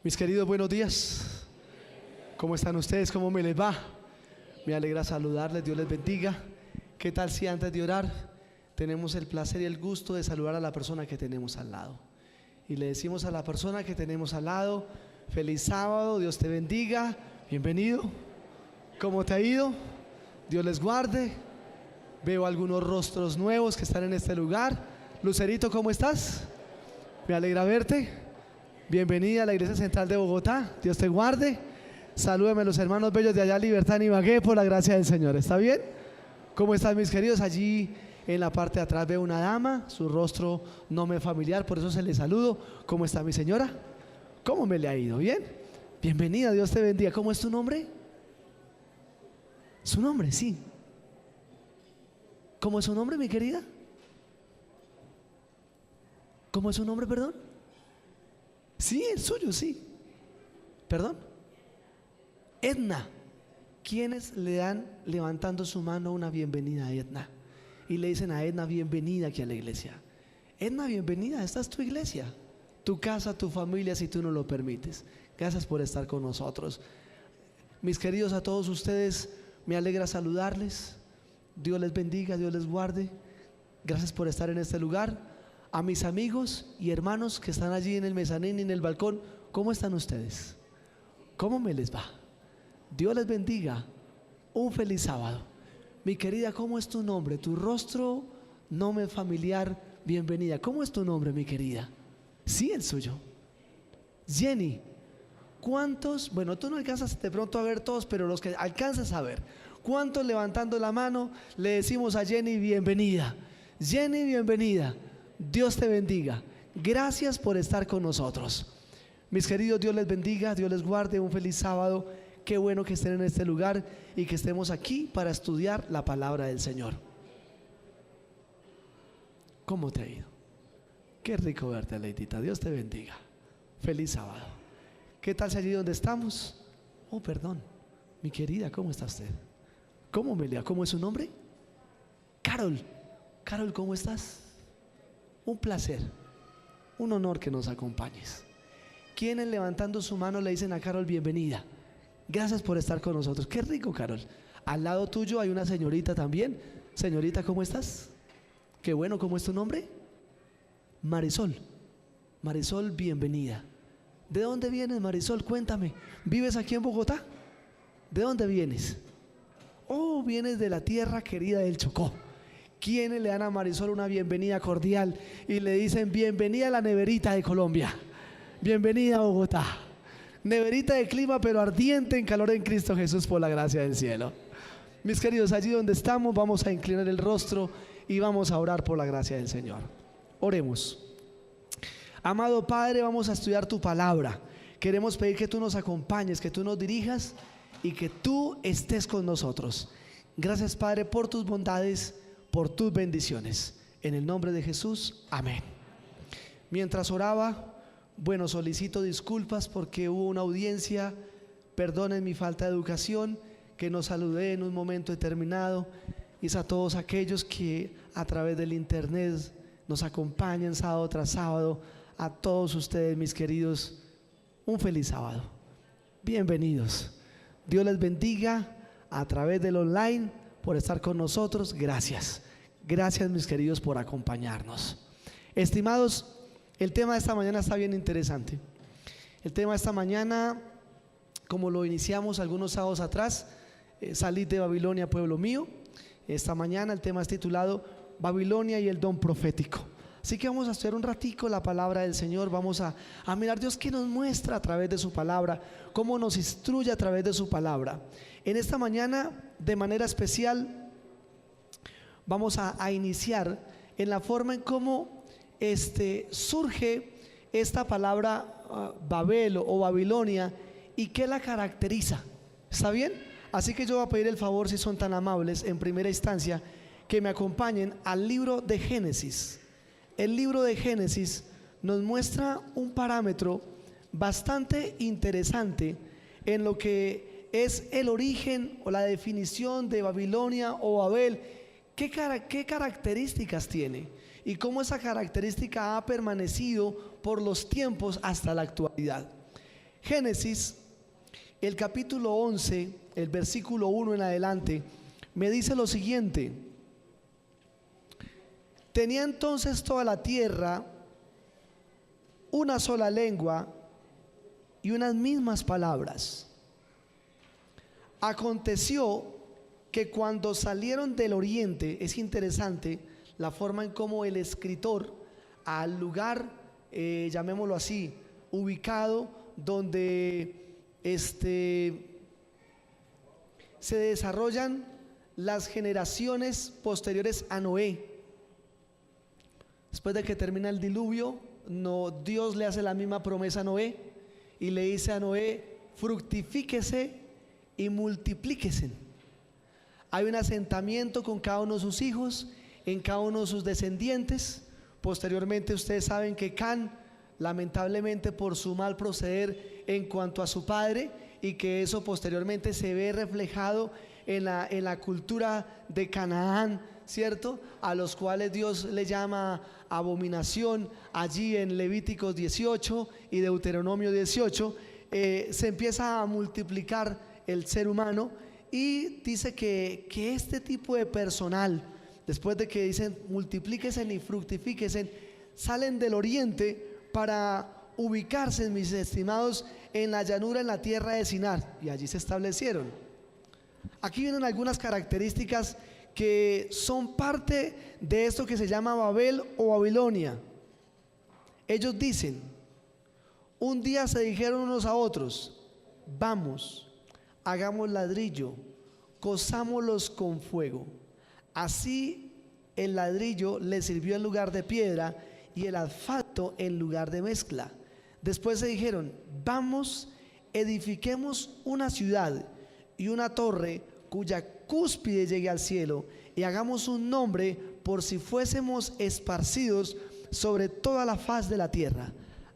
Mis queridos, buenos días. ¿Cómo están ustedes? ¿Cómo me les va? Me alegra saludarles, Dios les bendiga. ¿Qué tal si antes de orar tenemos el placer y el gusto de saludar a la persona que tenemos al lado? Y le decimos a la persona que tenemos al lado: feliz sábado, Dios te bendiga, bienvenido. ¿Cómo te ha ido? Dios les guarde. Veo algunos rostros nuevos que están en este lugar. Lucerito, ¿cómo estás? Me alegra verte. Bienvenida a la Iglesia Central de Bogotá. Dios te guarde. Salúdeme a los hermanos bellos de allá, Libertad y Ibagué, por la gracia del Señor. ¿Está bien? ¿Cómo están, mis queridos? Allí en la parte de atrás veo una dama, su rostro no me es familiar, por eso se le saludo. ¿Cómo está mi señora? ¿Cómo me le ha ido? ¿Bien? Bienvenida, Dios te bendiga. ¿Cómo es tu nombre? Su nombre, sí. ¿Cómo es su nombre, mi querida? ¿Cómo es su nombre, perdón? Sí, el suyo, sí. ¿Perdón? Edna. ¿Quiénes le dan levantando su mano una bienvenida a Edna? Y le dicen a Edna: bienvenida aquí a la iglesia. Edna, bienvenida, esta es tu iglesia, tu casa, tu familia, si tú no lo permites. Gracias por estar con nosotros. Mis queridos, a todos ustedes me alegra saludarles. Dios les bendiga, Dios les guarde. Gracias por estar en este lugar. A mis amigos y hermanos que están allí en el mezanín y en el balcón, ¿cómo están ustedes? ¿Cómo me les va? Dios les bendiga. Un feliz sábado. Mi querida, ¿cómo es tu nombre? Tu rostro no me es familiar. Bienvenida. ¿Cómo es tu nombre, mi querida? Sí, el suyo. Jenny. ¿Cuántos? Bueno, tú no alcanzas de pronto a ver todos, pero los que alcanzas a ver, ¿cuántos levantando la mano le decimos a Jenny bienvenida? Jenny, bienvenida. Dios te bendiga. Gracias por estar con nosotros. Mis queridos, Dios les bendiga, Dios les guarde. Un feliz sábado. Qué bueno que estén en este lugar y que estemos aquí para estudiar la palabra del Señor. ¿Cómo te ha ido? Qué rico verte, Leidita. Dios te bendiga. Feliz sábado. ¿Qué tal si allí donde estamos? Oh, perdón. Mi querida, ¿cómo está usted? ¿Cómo me lea? ¿Cómo es su nombre? Carol. Carol, ¿cómo estás? Un placer, un honor que nos acompañes. ¿Quiénes levantando su mano le dicen a Carol bienvenida? Gracias por estar con nosotros. Qué rico, Carol. Al lado tuyo hay una señorita también. Señorita, ¿cómo estás? Qué bueno. ¿Cómo es tu nombre? Marisol. Marisol, bienvenida. ¿De dónde vienes, Marisol? Cuéntame. ¿Vives aquí en Bogotá? ¿De dónde vienes? Oh, vienes de la tierra querida del Chocó. ¿Quiénes le dan a Marisol una bienvenida cordial y le dicen bienvenida a la neverita de Colombia? Bienvenida a Bogotá. Neverita de clima pero ardiente en calor en Cristo Jesús por la gracia del cielo. Mis queridos, allí donde estamos vamos a inclinar el rostro y vamos a orar por la gracia del Señor. Oremos. Amado Padre, vamos a estudiar tu palabra. Queremos pedir que tú nos acompañes, que tú nos dirijas y que tú estés con nosotros. Gracias, Padre, por tus bondades, por tus bendiciones. En el nombre de Jesús, amén. Mientras oraba, bueno, solicito disculpas porque hubo una audiencia. Perdonen mi falta de educación, que no saludé en un momento determinado. Y a todos aquellos que a través del internet nos acompañan sábado tras sábado. A todos ustedes, mis queridos, un feliz sábado. Bienvenidos. Dios les bendiga a través del online por estar con nosotros. Gracias. Gracias, mis queridos, por acompañarnos. Estimados, el tema de esta mañana está bien interesante. El tema de esta mañana, como lo iniciamos algunos sábados atrás, salid de Babilonia, pueblo mío. Esta mañana el tema es titulado Babilonia y el don profético. Así que vamos a estudiar un ratico la palabra del Señor. Vamos a mirar Dios que nos muestra a través de su palabra, cómo nos instruye a través de su palabra. En esta mañana, de manera especial, vamos a iniciar en la forma en cómo surge esta palabra Babel o Babilonia y qué la caracteriza. ¿Está bien? Así que yo voy a pedir el favor, si son tan amables, en primera instancia, que me acompañen al libro de Génesis. El libro de Génesis nos muestra un parámetro bastante interesante en lo que es el origen o la definición de Babilonia o Babel. ¿Qué características tiene? Y cómo esa característica ha permanecido por los tiempos hasta la actualidad. Génesis, el capítulo 11, el versículo 1 en adelante, me dice lo siguiente: tenía entonces toda la tierra una sola lengua y unas mismas palabras. Aconteció que cuando salieron del oriente, es interesante la forma en cómo el escritor al lugar, llamémoslo así, ubicado donde se desarrollan las generaciones posteriores a Noé. Después de que termina el diluvio, Dios le hace la misma promesa a Noé y le dice a Noé: fructifíquese y multiplíquese. Hay un asentamiento con cada uno de sus hijos, en cada uno de sus descendientes. Posteriormente ustedes saben que Can, lamentablemente por su mal proceder en cuanto a su padre, y que eso posteriormente se ve reflejado en la cultura de Canaán, ¿cierto? A los cuales Dios le llama abominación allí en Levíticos 18 y Deuteronomio 18. Se empieza a multiplicar el ser humano, y dice que este tipo de personal, después de que dicen multiplíquense y fructifíquense, salen del oriente para ubicarse, mis estimados, en la llanura, en la tierra de Sinar, y allí se establecieron. Aquí vienen algunas características que son parte de esto que se llama Babel o Babilonia. Ellos dicen: un día se dijeron unos a otros: vamos, hagamos ladrillo, cozámoslos con fuego. Así el ladrillo le sirvió en lugar de piedra y el asfalto en lugar de mezcla. Después se dijeron: vamos, edifiquemos una ciudad y una torre cuya cúspide llegue al cielo, y hagamos un nombre por si fuésemos esparcidos sobre toda la faz de la tierra.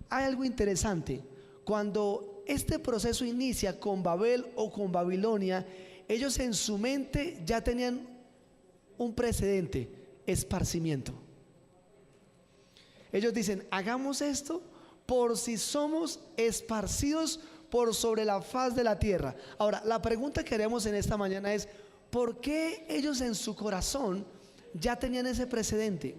Hay algo interesante: cuando este proceso inicia con Babel o con Babilonia, ellos en su mente ya tenían un precedente: esparcimiento. Ellos dicen: hagamos esto por si somos esparcidos por sobre la faz de la tierra. Ahora, la pregunta que haremos en esta mañana es: ¿por qué ellos en su corazón ya tenían ese precedente?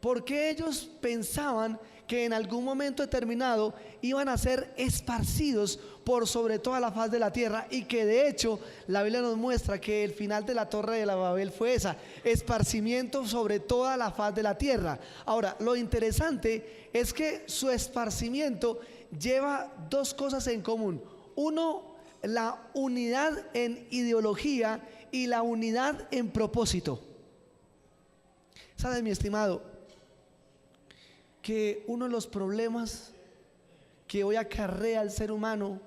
¿Por qué ellos pensaban que en algún momento determinado iban a ser esparcidos por sobre toda la faz de la tierra? Y que de hecho la Biblia nos muestra que el final de la Torre de la Babel fue esa: esparcimiento sobre toda la faz de la tierra. Ahora, lo interesante es que su esparcimiento lleva dos cosas en común. Uno, la unidad en ideología, y la unidad en propósito. ¿Sabes, mi estimado, que uno de los problemas que hoy acarrea al ser humano,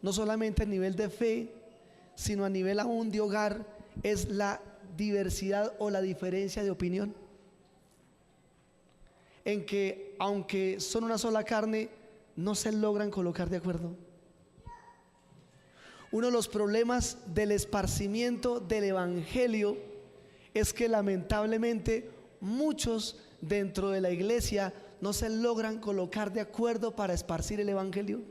no solamente a nivel de fe, sino a nivel aún de hogar, es la diversidad o la diferencia de opinión? En que aunque son una sola carne, no se logran colocar de acuerdo. Uno de los problemas del esparcimiento del evangelio es que lamentablemente muchos dentro de la iglesia no se logran colocar de acuerdo para esparcir el evangelio.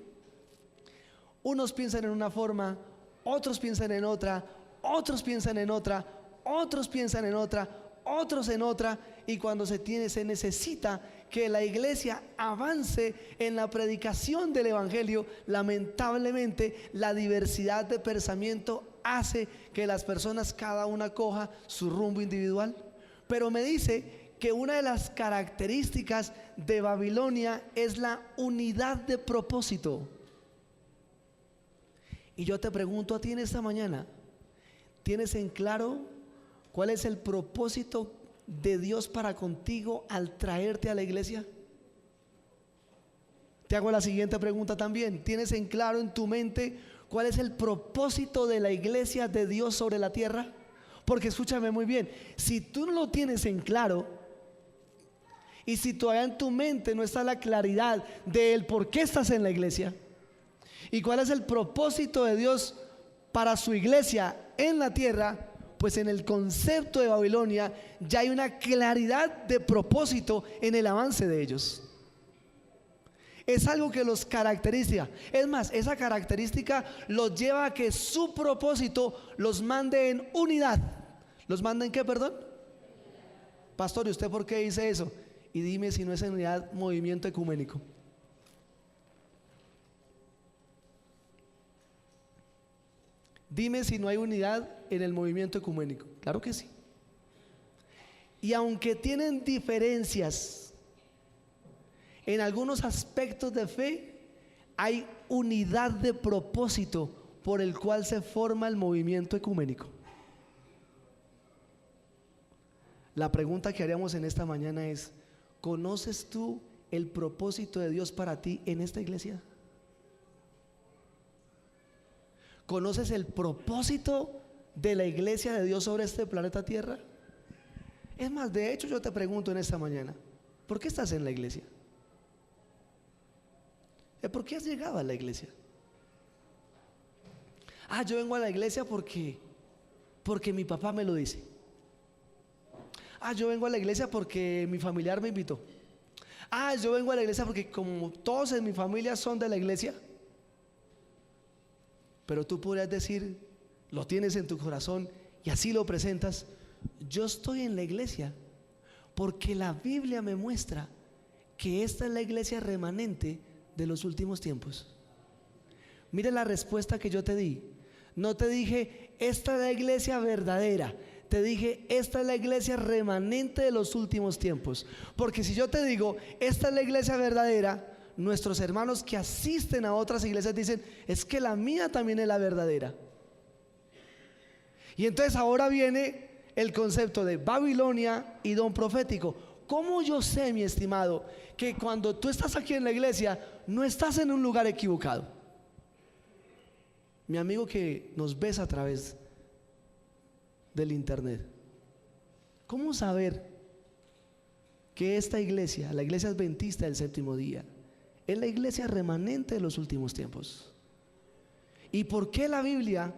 Unos piensan en una forma, otros piensan en otra, otros piensan en otra, otros piensan en otra, otros en otra, y cuando se necesita que la iglesia avance en la predicación del evangelio, lamentablemente la diversidad de pensamiento hace que las personas cada una coja su rumbo individual. Pero me dice que una de las características de Babilonia es la unidad de propósito. Y yo te pregunto a ti en esta mañana: ¿tienes en claro cuál es el propósito de Dios para contigo al traerte a la iglesia? Te hago la siguiente pregunta también: ¿tienes en claro en tu mente cuál es el propósito de la iglesia de Dios sobre la tierra? Porque escúchame muy bien, si tú no lo tienes en claro, y si todavía en tu mente no está la claridad del por qué estás en la iglesia y cuál es el propósito de Dios para su iglesia en la tierra, pues en el concepto de Babilonia ya hay una claridad de propósito en el avance de ellos. Es algo que los caracteriza. Es más, esa característica los lleva a que su propósito los mande en unidad. ¿Los manda en qué, perdón? Pastor, ¿y usted por qué dice eso? Y dime si no es en unidad movimiento ecuménico. Dime si no hay unidad en el movimiento ecuménico. Claro que sí. Y aunque tienen diferencias en algunos aspectos de fe, hay unidad de propósito por el cual se forma el movimiento ecuménico. La pregunta que haríamos en esta mañana es: ¿conoces tú el propósito de Dios para ti en esta iglesia? ¿Conoces el propósito de la iglesia de Dios sobre este planeta Tierra? Es más, de hecho yo te pregunto en esta mañana, ¿por qué estás en la iglesia? ¿Por qué has llegado a la iglesia? Yo vengo a la iglesia porque mi papá me lo dice. Yo vengo a la iglesia porque mi familiar me invitó. Yo vengo a la iglesia porque como todos en mi familia son de la iglesia. Pero tú podrías decir, lo tienes en tu corazón y así lo presentas: yo estoy en la iglesia porque la Biblia me muestra que esta es la iglesia remanente de los últimos tiempos. Mira la respuesta que yo te di. No te dije, esta es la iglesia verdadera. Te dije, esta es la iglesia remanente de los últimos tiempos. Porque si yo te digo, esta es la iglesia verdadera, nuestros hermanos que asisten a otras iglesias dicen, es que la mía también es la verdadera. Y entonces ahora viene el concepto de Babilonia y don profético. ¿Cómo yo sé, mi estimado, que cuando tú estás aquí en la iglesia no estás en un lugar equivocado? Mi amigo que nos ves a través del internet, ¿cómo saber que esta iglesia, la iglesia adventista del séptimo día, es la iglesia remanente de los últimos tiempos? ¿Y por qué la Biblia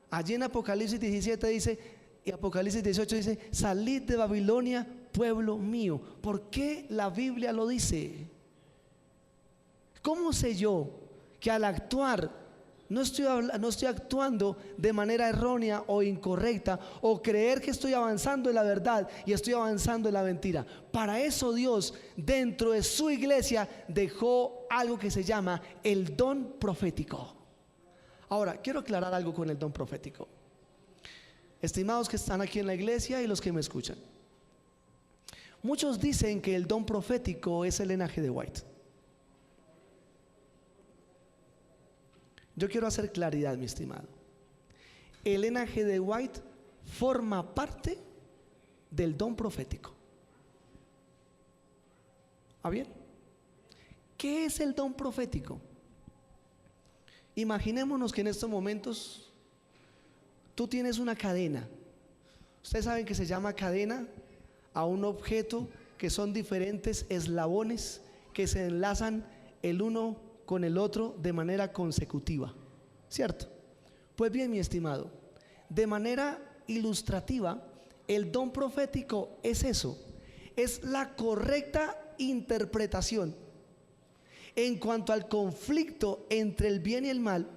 allí en Apocalipsis 17 dice, y Apocalipsis 18 dice, salid de Babilonia, pueblo mío? ¿Por qué la Biblia lo dice? ¿Cómo sé yo que al actuar no estoy actuando de manera errónea o incorrecta, o creer que estoy avanzando en la verdad y estoy avanzando en la mentira? Para eso Dios dentro de su iglesia dejó algo que se llama el don profético. Ahora, quiero aclarar algo con el don profético. Estimados que están aquí en la iglesia y los que me escuchan, muchos dicen que el don profético es el linaje de White. Yo quiero hacer claridad, mi estimado. El linaje de White forma parte del don profético. ¿Ah, bien? ¿Qué es el don profético? Imaginémonos que en estos momentos tú tienes una cadena. Ustedes saben que se llama cadena a un objeto que son diferentes eslabones que se enlazan el uno con el otro de manera consecutiva, ¿cierto? Pues bien, mi estimado, de manera ilustrativa, el don profético es eso, es la correcta interpretación en cuanto al conflicto entre el bien y el mal,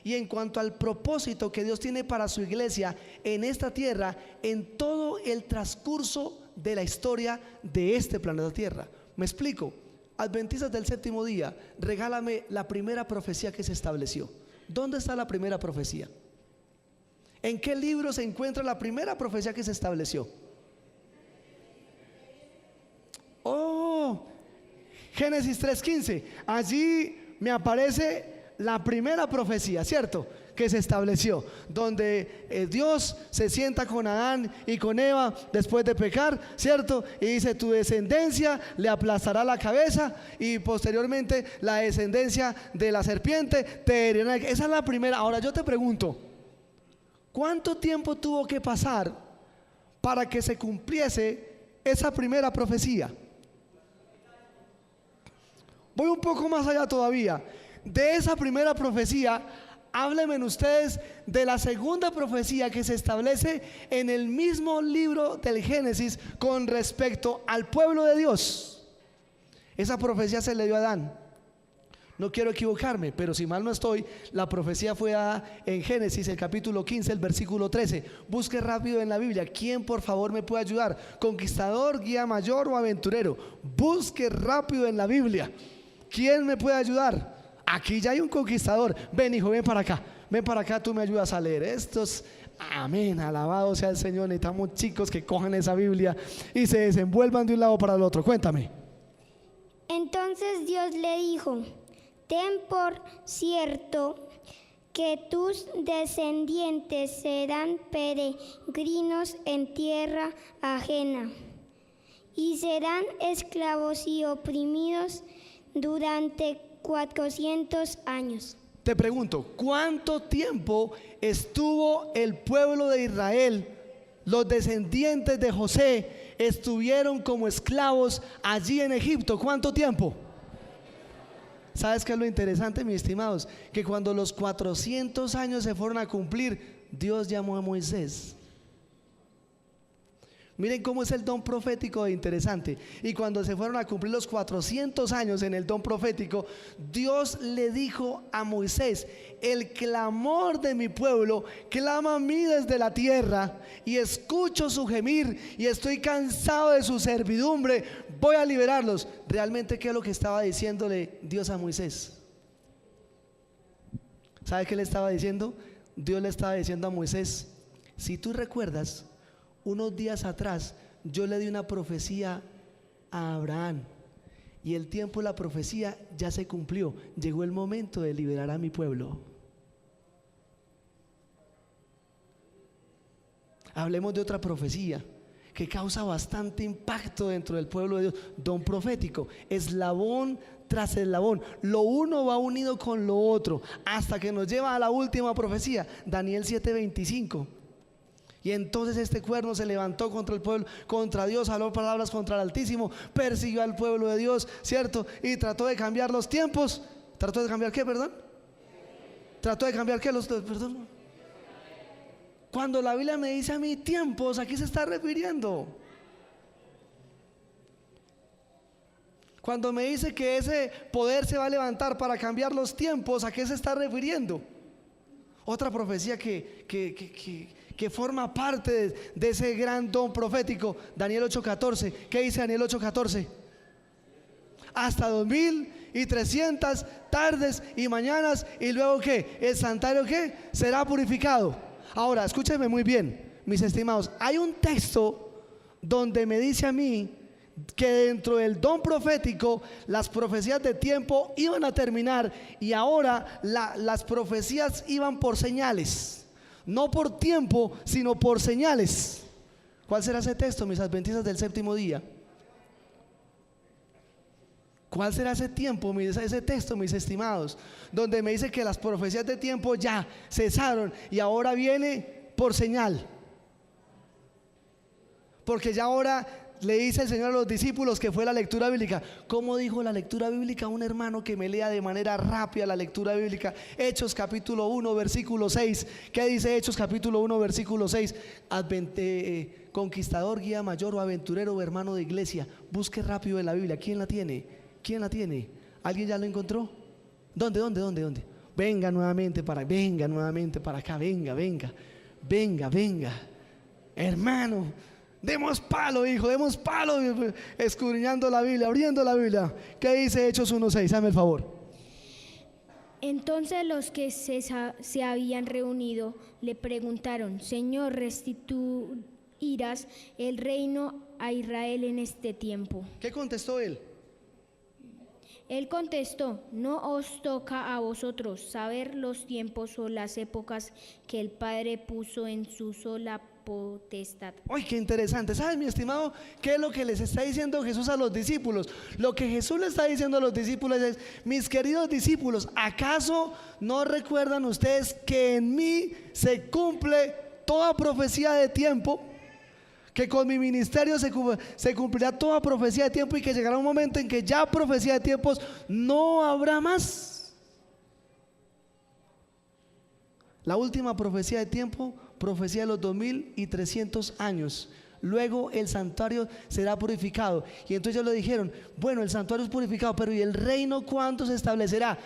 y en cuanto al propósito que Dios tiene para su iglesia en esta tierra, en todo el transcurso de la historia de este planeta Tierra. ¿Me explico? Adventistas del séptimo día, regálame la primera profecía que se estableció. ¿Dónde está la primera profecía? ¿En qué libro se encuentra la primera profecía que se estableció? Génesis 3:15. Allí me aparece la primera profecía, ¿cierto?, que se estableció, donde Dios se sienta con Adán y con Eva después de pecar, ¿cierto? Y dice, tu descendencia le aplastará la cabeza, y posteriormente la descendencia de la serpiente te herirá. Esa es la primera. Ahora yo te pregunto, ¿cuánto tiempo tuvo que pasar para que se cumpliese esa primera profecía? Voy un poco más allá todavía. De esa primera profecía, háblenme ustedes de la segunda profecía que se establece en el mismo libro del Génesis con respecto al pueblo de Dios. Esa profecía se le dio a Adán. no quiero equivocarme, pero si mal no estoy, la profecía fue dada en Génesis, el capítulo 15, el versículo 13. Busque rápido en la Biblia. ¿Quién por favor me puede ayudar? ¿Conquistador, guía mayor o aventurero? Busque rápido en la Biblia. ¿Quién me puede ayudar? Aquí ya hay un conquistador. Ven, hijo, ven para acá. Ven para acá, tú me ayudas a leer estos. Amén, alabado sea el Señor. Necesitamos chicos que cojan esa Biblia y se desenvuelvan de un lado para el otro. Cuéntame. Entonces Dios le dijo: ten por cierto que tus descendientes serán peregrinos en tierra ajena y serán esclavos y oprimidos durante 400 años. Te pregunto, ¿cuánto tiempo estuvo el pueblo de Israel, los descendientes de José, estuvieron como esclavos allí en Egipto? ¿Cuánto tiempo? ¿Sabes qué es lo interesante, mis estimados? Que cuando los 400 años se fueron a cumplir, Dios llamó a Moisés. Miren cómo es el don profético de interesante. Y cuando se fueron a cumplir los 400 años en el don profético, Dios le dijo a Moisés: el clamor de mi pueblo clama a mí desde la tierra, y escucho su gemir, y estoy cansado de su servidumbre, voy a liberarlos. Realmente, ¿qué es lo que estaba diciéndole Dios a Moisés? ¿Sabe qué le estaba diciendo? Dios le estaba diciendo a Moisés: si tú recuerdas, unos días atrás yo le di una profecía a Abraham, y el tiempo de la profecía ya se cumplió. Llegó el momento de liberar a mi pueblo. Hablemos de otra profecía que causa bastante impacto dentro del pueblo de Dios. Don profético, eslabón tras eslabón, lo uno va unido con lo otro, hasta que nos lleva a la última profecía, Daniel 7:25. Y entonces este cuerno se levantó contra el pueblo, contra Dios, habló palabras contra el Altísimo, persiguió al pueblo de Dios, ¿cierto? Y trató de cambiar los tiempos. ¿Trató de cambiar qué, perdón? ¿Trató de cambiar qué? Perdón. Cuando la Biblia me dice a mí tiempos, ¿a qué se está refiriendo? Cuando me dice que ese poder se va a levantar para cambiar los tiempos, ¿a qué se está refiriendo? Otra profecía que forma parte de ese gran don profético, Daniel 8:14. ¿Qué dice Daniel 8:14? Hasta 2300 tardes y mañanas, y luego ¿qué? El santuario ¿qué? Será purificado. Ahora, escúchenme muy bien, mis estimados. Hay un texto donde me dice a mí que dentro del don profético las profecías de tiempo iban a terminar, y ahora las profecías iban por señales, no por tiempo, sino por señales. ¿Cuál será ese texto, mis adventistas del séptimo día? ¿Cuál será ese tiempo, ese texto, mis estimados, donde me dice que las profecías de tiempo ya cesaron y ahora viene por señal? Porque ya ahora le dice el Señor a los discípulos, que fue la lectura bíblica. ¿Cómo dijo la lectura bíblica? Un hermano que me lea de manera rápida la lectura bíblica. Hechos capítulo 1 versículo 6. ¿Qué dice Hechos capítulo 1 versículo 6? Conquistador, guía mayor o aventurero o hermano de iglesia. Busque rápido en la Biblia. ¿Quién la tiene? ¿Quién la tiene? ¿Alguien ya lo encontró? ¿Dónde? Venga nuevamente para acá. Venga. Hermano, demos palo, hijo, demos palo, escudriñando la Biblia, abriendo la Biblia. ¿Qué dice Hechos 1:6? Dame el favor. Entonces los que se habían reunido le preguntaron: Señor, ¿restituirás el reino a Israel en este tiempo? ¿Qué contestó él? Él contestó: no os toca a vosotros saber los tiempos o las épocas que el Padre puso en su sola potestad. ¡Ay, qué interesante! ¿Sabes, mi estimado, qué es lo que les está diciendo Jesús a los discípulos? Lo que Jesús le está diciendo a los discípulos es: mis queridos discípulos, ¿acaso no recuerdan ustedes que en mí se cumple toda profecía de tiempo? Que con mi ministerio se cumplirá toda profecía de tiempo, y que llegará un momento en que ya profecía de tiempos no habrá más. La última profecía de tiempo, profecía de los 2300 años, luego el santuario será purificado. Y entonces ellos le dijeron, bueno, el santuario es purificado, pero ¿y el reino cuándo se establecerá?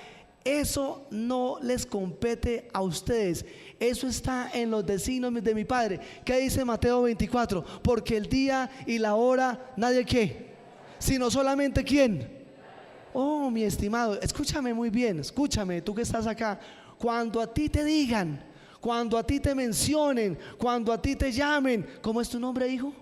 Eso no les compete a ustedes, eso está en los designios de mi Padre. ¿Qué dice Mateo 24? Porque el día y la hora nadie ¿qué? Sino solamente ¿quién? Oh, mi estimado, escúchame muy bien, escúchame, tú que estás acá. Cuando a ti te digan, cuando a ti te mencionen, cuando a ti te llamen, ¿cómo es tu nombre, hijo?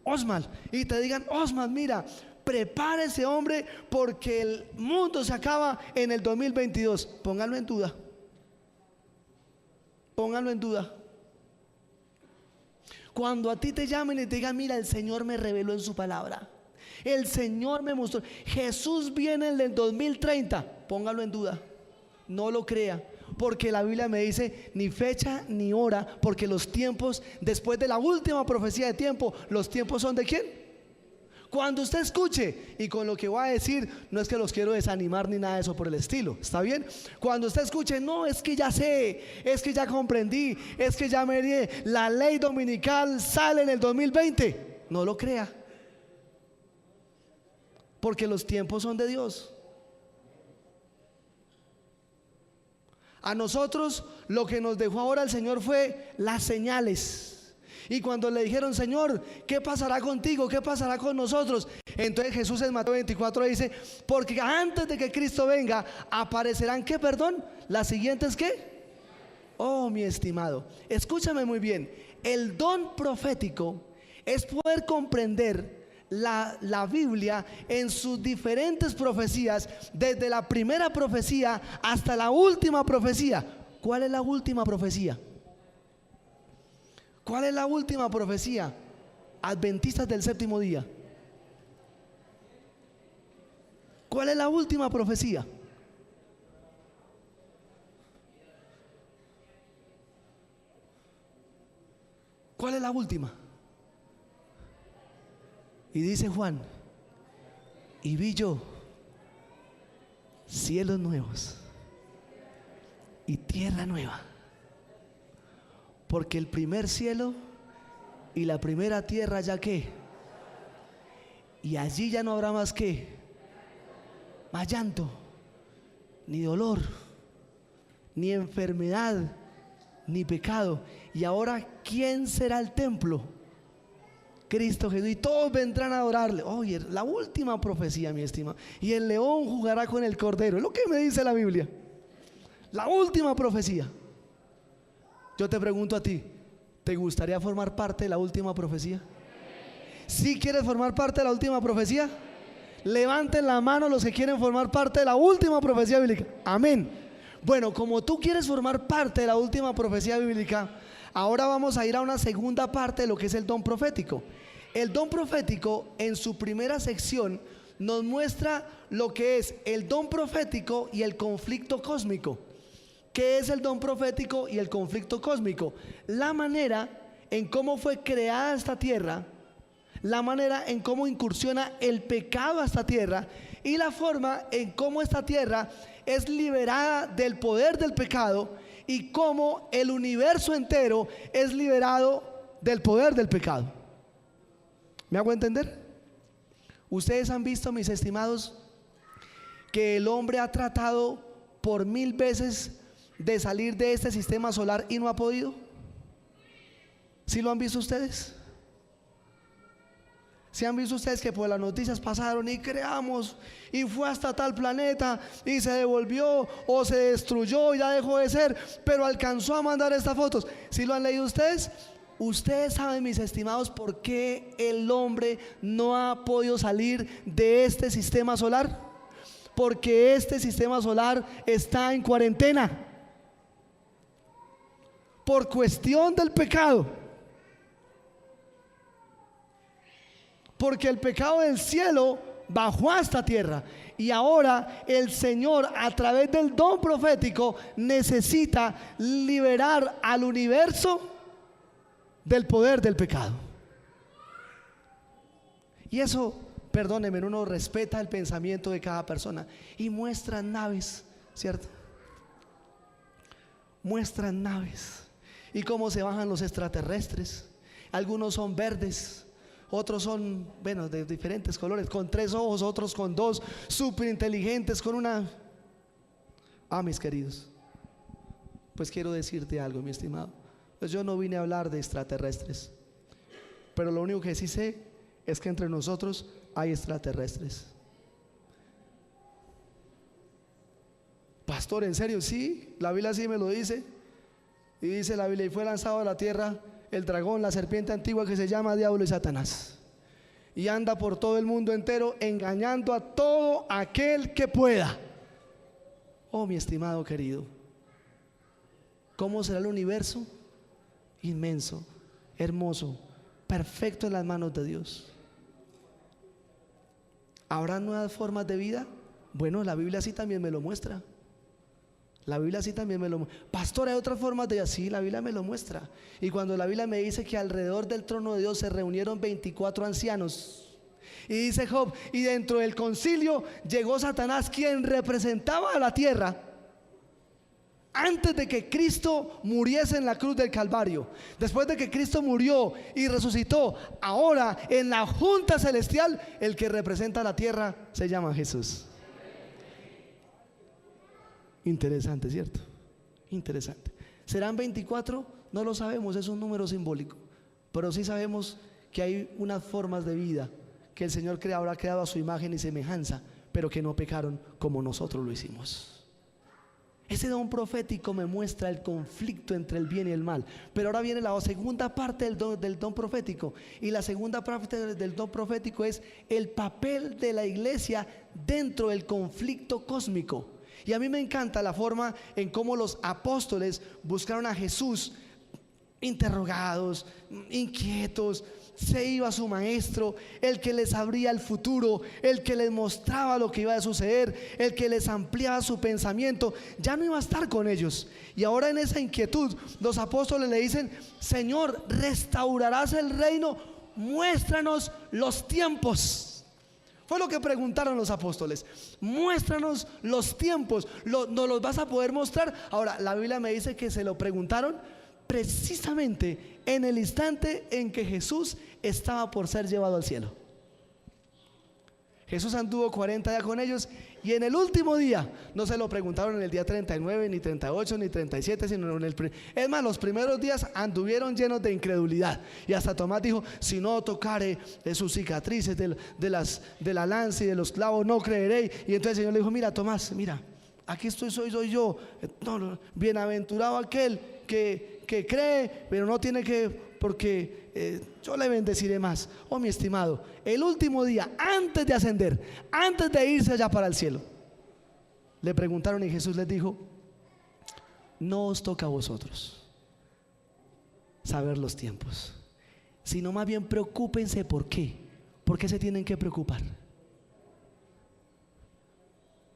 Osman. Y te digan, Osman, mira, prepárese, hombre, porque el mundo se acaba en el 2022. Póngalo en duda. Póngalo en duda. Cuando a ti te llamen y te digan, mira, el Señor me reveló en su palabra, el Señor me mostró, Jesús viene en el 2030, póngalo en duda. No lo crea, porque la Biblia me dice ni fecha ni hora, porque los tiempos, después de la última profecía de tiempo, los tiempos son ¿de quién? Cuando usted escuche, y con lo que voy a decir, no es que los quiero desanimar ni nada de eso por el estilo, ¿está bien? Cuando usted escuche, no, es que ya sé, es que ya comprendí, es que ya me di, la ley dominical sale en el 2020, no lo crea, porque los tiempos son de Dios. A nosotros lo que nos dejó ahora el Señor fue las señales. Y cuando le dijeron, Señor, ¿qué pasará contigo? ¿Qué pasará con nosotros? Entonces Jesús en Mateo 24 dice, porque antes de que Cristo venga, aparecerán, ¿qué, perdón? Las siguientes, ¿qué? Oh, mi estimado, escúchame muy bien. El don profético es poder comprender la Biblia en sus diferentes profecías, desde la primera profecía hasta la última profecía. ¿Cuál es la última profecía? ¿Cuál es la última profecía? Adventistas del séptimo día. ¿Cuál es la última profecía? ¿Cuál es la última? Y dice Juan, y vi yo cielos nuevos y tierra nueva, porque el primer cielo y la primera tierra ya que, y allí ya no habrá más que, más llanto, ni dolor, ni enfermedad, ni pecado. Y ahora, ¿quién será el templo? Cristo Jesús, y todos vendrán a adorarle. Oye, la última profecía, mi estimado. Y el león jugará con el cordero. Es lo que me dice la Biblia. La última profecía. Yo te pregunto a ti, ¿te gustaría formar parte de la última profecía? ¿Sí quieres formar parte de la última profecía? Levanten la mano los que quieren formar parte de la última profecía bíblica. Amén. Bueno, como tú quieres formar parte de la última profecía bíblica, ahora vamos a ir a una segunda parte de lo que es el don profético. El don profético, en su primera sección, nos muestra lo que es el don profético y el conflicto cósmico. ¿Qué es el don profético y el conflicto cósmico? La manera en cómo fue creada esta tierra, la manera en cómo incursiona el pecado a esta tierra y la forma en cómo esta tierra es liberada del poder del pecado y cómo el universo entero es liberado del poder del pecado. ¿Me hago entender? Ustedes han visto, mis estimados, que el hombre ha tratado por 1000 veces de salir de este sistema solar y no ha podido. ¿Sí lo han visto ustedes? ¿Sí han visto ustedes que por las noticias pasaron y creamos y fue hasta tal planeta y se devolvió o se destruyó y ya dejó de ser, pero alcanzó a mandar estas fotos? ¿Sí lo han leído ustedes? Ustedes saben, mis estimados, por qué el hombre no ha podido salir de este sistema solar. Porque este sistema solar está en cuarentena por cuestión del pecado. Porque el pecado del cielo bajó a esta tierra y ahora el Señor, a través del don profético, necesita liberar al universo del poder del pecado. Y eso, perdónenme, uno respeta el pensamiento de cada persona y muestran naves, ¿cierto? Muestran naves y cómo se bajan los extraterrestres. algunos son verdes, otros son, bueno, de diferentes colores, con 3 ojos, otros con 2, súper inteligentes, con una... Mis queridos, pues quiero decirte algo, mi estimado. Pues yo no vine a hablar de extraterrestres, pero lo único que sí sé es que entre nosotros hay extraterrestres. Pastor, ¿en serio? Sí, la Biblia sí me lo dice. Y dice la Biblia: y fue lanzado a la tierra el dragón, la serpiente antigua, que se llama Diablo y Satanás, y anda por todo el mundo entero engañando a todo aquel que pueda. Oh, mi estimado querido, ¿cómo será el universo? Inmenso, hermoso, perfecto en las manos de Dios. ¿Habrá nuevas formas de vida? Bueno, la Biblia sí también me lo muestra. La Biblia sí también me lo muestra. Pastor, ¿hay otras formas de vida? Sí, la Biblia me lo muestra. Y cuando la Biblia me dice que alrededor del trono de Dios se reunieron 24 ancianos, y dice Job, y dentro del concilio llegó Satanás, quien representaba a la tierra antes de que Cristo muriese en la cruz del Calvario. Después de que Cristo murió y resucitó, ahora en la junta celestial, el que representa a la tierra se llama Jesús. Interesante, ¿cierto? Interesante. ¿Serán 24? No lo sabemos, es un número simbólico, pero sí sabemos que hay unas formas de vida que el Señor habrá creado a su imagen y semejanza, pero que no pecaron como nosotros lo hicimos. Ese don profético me muestra el conflicto entre el bien y el mal. Pero ahora viene la segunda parte del don profético. Y la segunda parte del don profético es el papel de la iglesia dentro del conflicto cósmico. Y a mí me encanta la forma en cómo los apóstoles buscaron a Jesús interrogados, inquietos. Se iba su maestro, el que les abría el futuro, el que les mostraba lo que iba a suceder, el que les ampliaba su pensamiento. Ya no iba a estar con ellos. Y ahora en esa inquietud los apóstoles le dicen: Señor, ¿restaurarás el reino? Muéstranos los tiempos. Fue lo que preguntaron los apóstoles: muéstranos los tiempos. ¿Nos los vas a poder mostrar? Ahora la Biblia me dice que se lo preguntaron precisamente en el instante en que Jesús estaba por ser llevado al cielo. Jesús anduvo 40 días con ellos, y en el último día no se lo preguntaron en el día 39, ni 38, ni 37, sino en es más, los primeros días anduvieron llenos de incredulidad, y hasta Tomás dijo: si no tocare de sus cicatrices, de la lanza y de los clavos, no creeré. Y entonces el Señor le dijo: mira, Tomás, mira, aquí soy yo. No, bienaventurado aquel que cree, pero no tiene que, porque yo le bendeciré más. Oh, mi estimado, el último día, antes de ascender, antes de irse allá para el cielo, le preguntaron, y Jesús les dijo: no os toca a vosotros saber los tiempos, sino más bien preocúpense. ¿Por qué? ¿Por qué se tienen que preocupar?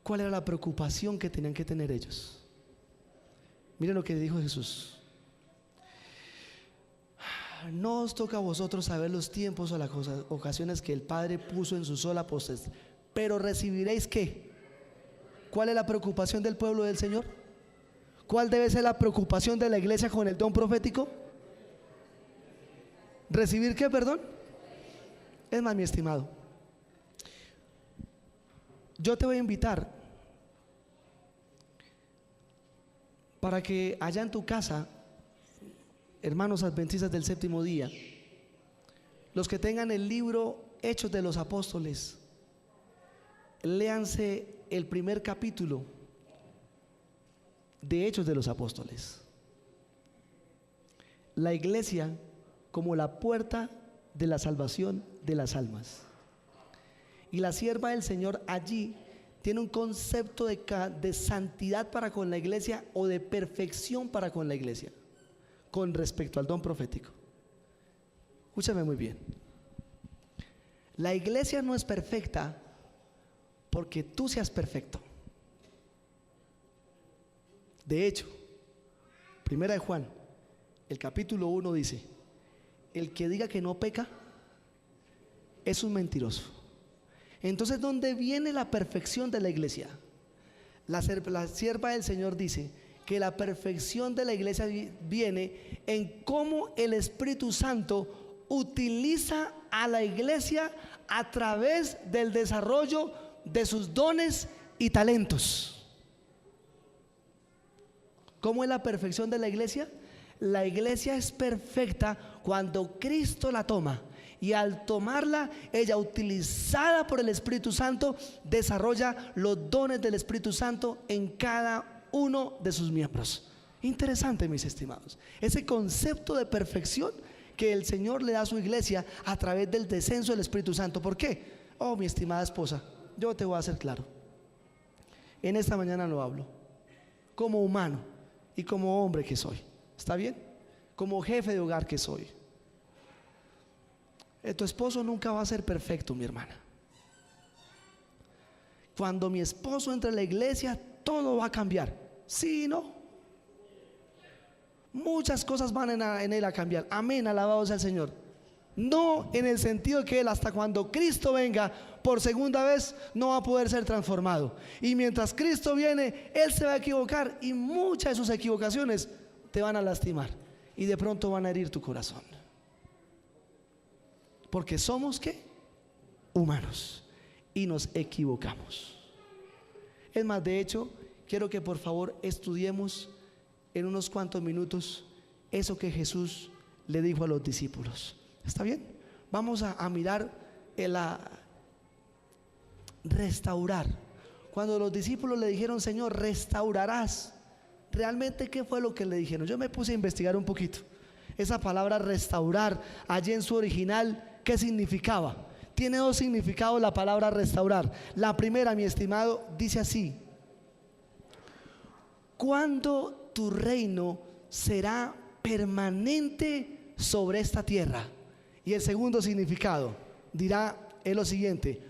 ¿Cuál era la preocupación que tenían que tener ellos? Miren lo que dijo Jesús: no os toca a vosotros saber los tiempos o las ocasiones que el Padre puso en su sola potestad, pero recibiréis ¿qué? ¿Cuál es la preocupación del pueblo del Señor? ¿Cuál debe ser la preocupación de la iglesia con el don profético? ¿Recibir qué, perdón? Es más, mi estimado, yo te voy a invitar para que allá en tu casa, hermanos adventistas del séptimo día, los que tengan el libro Hechos de los Apóstoles, léanse el primer capítulo de Hechos de los Apóstoles. La iglesia como la puerta de la salvación de las almas. Y la sierva del Señor allí tiene un concepto de santidad para con la iglesia, o de perfección para con la iglesia, con respecto al don profético. Escúchame muy bien. La iglesia no es perfecta porque tú seas perfecto. De hecho, Primera de Juan, el capítulo 1 dice: el que diga que no peca es un mentiroso. Entonces, ¿dónde viene la perfección de la iglesia? La sierva del Señor dice que la perfección de la iglesia viene en cómo el Espíritu Santo utiliza a la iglesia a través del desarrollo de sus dones y talentos. ¿Cómo es la perfección de la iglesia? La iglesia es perfecta cuando Cristo la toma, y al tomarla, ella, utilizada por el Espíritu Santo, desarrolla los dones del Espíritu Santo en cada uno de sus miembros. Interesante, mis estimados, ese concepto de perfección que el Señor le da a su iglesia a través del descenso del Espíritu Santo. ¿Por qué? Oh, mi estimada esposa, yo te voy a hacer claro. En esta mañana lo hablo como humano y como hombre que soy. ¿Está bien? Como jefe de hogar que soy. Tu esposo nunca va a ser perfecto, mi hermana. Cuando mi esposo entre a la iglesia, todo va a cambiar. ¿Sí y no? Muchas cosas van en él a cambiar. Amén, alabado sea el Señor. No en el sentido que él, hasta cuando Cristo venga por segunda vez, no va a poder ser transformado. Y mientras Cristo viene, él se va a equivocar, y muchas de sus equivocaciones te van a lastimar y de pronto van a herir tu corazón. Porque somos, ¿qué? Humanos, y nos equivocamos. Es más, de hecho, quiero que por favor estudiemos en unos cuantos minutos eso que Jesús le dijo a los discípulos. ¿Está bien? Vamos a mirar restaurar. Cuando los discípulos le dijeron: Señor, restaurarás, realmente ¿qué fue lo que le dijeron? Yo me puse a investigar un poquito. Esa palabra restaurar, allí en su original, ¿qué significaba? Tiene dos significados la palabra restaurar. La primera, mi estimado, dice así: cuando tu reino será permanente sobre esta tierra. Y el segundo significado dirá es lo siguiente: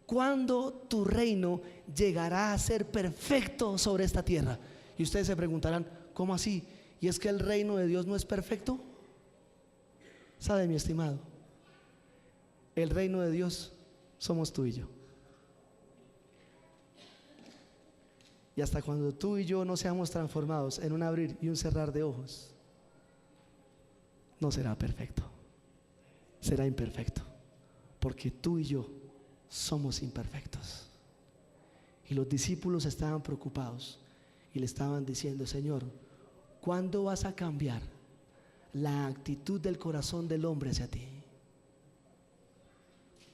cuando tu reino llegará a ser perfecto sobre esta tierra. Y ustedes se preguntarán: ¿cómo así? ¿Y es que el reino de Dios no es perfecto? ¿Sabe, mi estimado? El reino de Dios somos tú y yo. Y hasta cuando tú y yo no seamos transformados en un abrir y un cerrar de ojos, no será perfecto, será imperfecto, porque tú y yo somos imperfectos. Y los discípulos estaban preocupados y le estaban diciendo: Señor, ¿cuándo vas a cambiar la actitud del corazón del hombre hacia ti?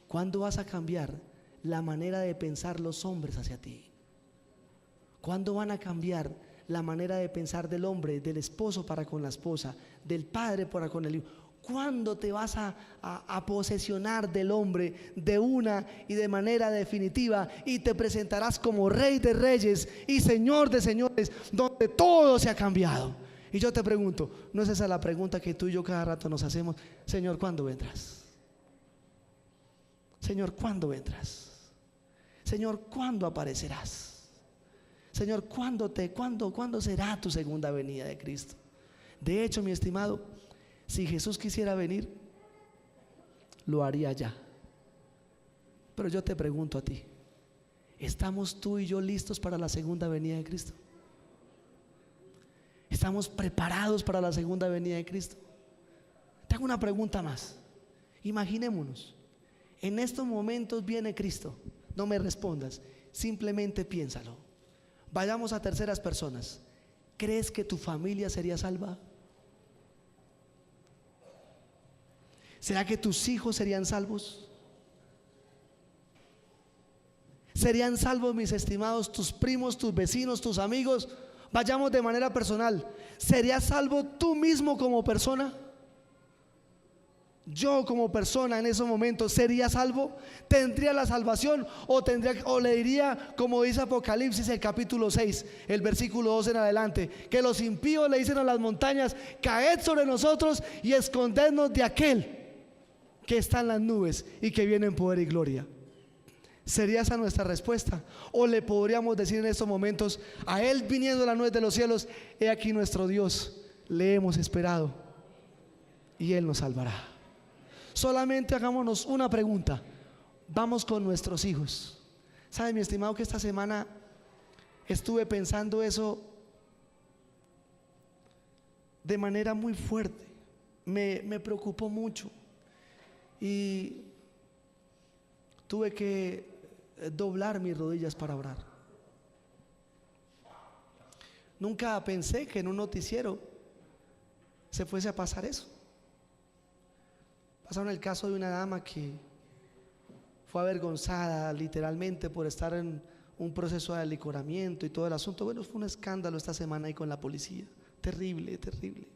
¿Cuándo vas a cambiar la manera de pensar los hombres hacia ti? ¿Cuándo van a cambiar la manera de pensar del hombre, del esposo para con la esposa, del padre para con el hijo? ¿Cuándo te vas a posesionar del hombre de una y de manera definitiva, y te presentarás como Rey de Reyes y Señor de Señores, donde todo se ha cambiado? Y yo te pregunto, ¿no es esa la pregunta que tú y yo cada rato nos hacemos? Señor, ¿cuándo vendrás? Señor, ¿cuándo vendrás? Señor, ¿cuándo aparecerás? Señor, ¿cuándo será tu segunda venida de Cristo? De hecho, mi estimado, si Jesús quisiera venir, lo haría ya. Pero yo te pregunto a ti: ¿estamos tú y yo listos para la segunda venida de Cristo? ¿Estamos preparados para la segunda venida de Cristo? Te hago una pregunta más. Imaginémonos, en estos momentos viene Cristo. No me respondas, simplemente piénsalo. Vayamos a terceras personas. ¿Crees que tu familia sería salva? ¿Será que tus hijos serían salvos? ¿Serían salvos, mis estimados, tus primos, tus vecinos, tus amigos? Vayamos de manera personal. ¿Serías salvo tú mismo como persona? Yo como persona en esos momentos, ¿sería salvo? ¿Tendría la salvación? ¿O le diría, como dice Apocalipsis el capítulo 6, el versículo 2 en adelante, que los impíos le dicen a las montañas: caed sobre nosotros y escondednos de aquel que está en las nubes y que viene en poder y gloria? ¿Sería esa nuestra respuesta? ¿O le podríamos decir en estos momentos a Él viniendo de la nube de los cielos: he aquí nuestro Dios, le hemos esperado y Él nos salvará? Solamente hagámonos una pregunta. Vamos con nuestros hijos. ¿Sabe, mi estimado, que esta semana estuve pensando eso de manera muy fuerte? Me preocupó mucho. y tuve que doblar mis rodillas para orar. Nunca pensé que en un noticiero se fuese a pasar eso. Pasaron el caso de una dama que fue avergonzada literalmente por estar en un proceso de alicoramiento y todo el asunto. Bueno, fue un escándalo esta semana ahí con la policía. Terrible, terrible.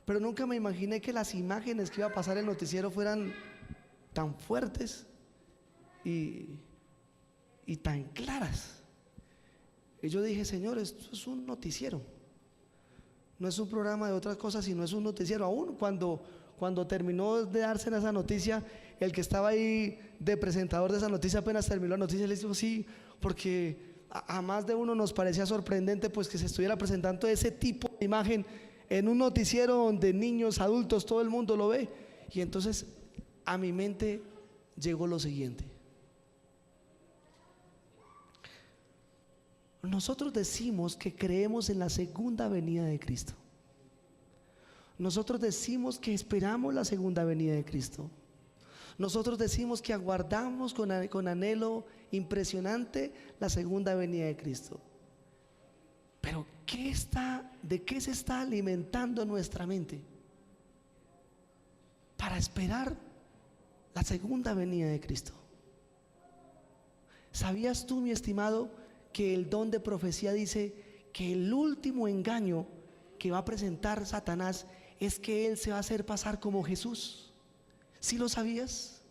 Pero nunca me imaginé que las imágenes que iba a pasar en el noticiero fueran tan fuertes y tan claras. Y yo dije, Señor, esto es un noticiero. No es un programa de otras cosas, sino es un noticiero. Aún cuando terminó de darse esa noticia, el que estaba ahí de presentador de esa noticia apenas terminó la noticia, le dijo sí, porque a más de uno nos parecía sorprendente pues que se estuviera presentando ese tipo de imagen en un noticiero donde niños, adultos, todo el mundo lo ve. Y entonces a mi mente llegó lo siguiente: nosotros decimos que creemos en la segunda venida de Cristo. Nosotros decimos que esperamos la segunda venida de Cristo. Nosotros decimos que aguardamos con anhelo impresionante la segunda venida de Cristo. Pero ¿de qué se está alimentando nuestra mente para esperar la segunda venida de Cristo? ¿Sabías tú, mi estimado, que el don de profecía dice que el último engaño que va a presentar Satanás es que él se va a hacer pasar como Jesús? ¿Sí lo sabías?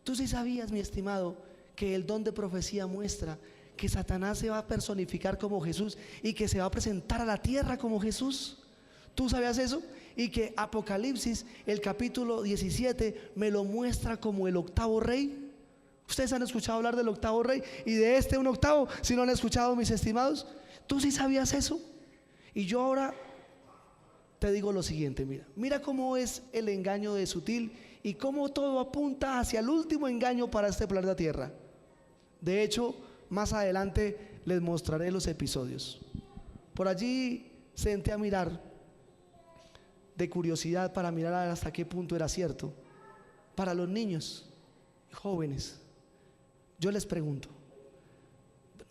Tú sí sabías, mi estimado, que el don de profecía muestra que Satanás se va a personificar como Jesús y que se va a presentar a la tierra como Jesús. ¿Tú sabías eso? Y que Apocalipsis, el capítulo 17, me lo muestra como el octavo rey. Ustedes han escuchado hablar del octavo rey y de un octavo, si no han escuchado, mis estimados. ¿Tú sí sabías eso? Y yo ahora te digo lo siguiente: mira cómo es el engaño de sutil y cómo todo apunta hacia el último engaño para este planeta Tierra. De hecho, más adelante les mostraré los episodios. Por allí senté a mirar de curiosidad para mirar hasta qué punto era cierto. Para los niños y jóvenes, yo les pregunto,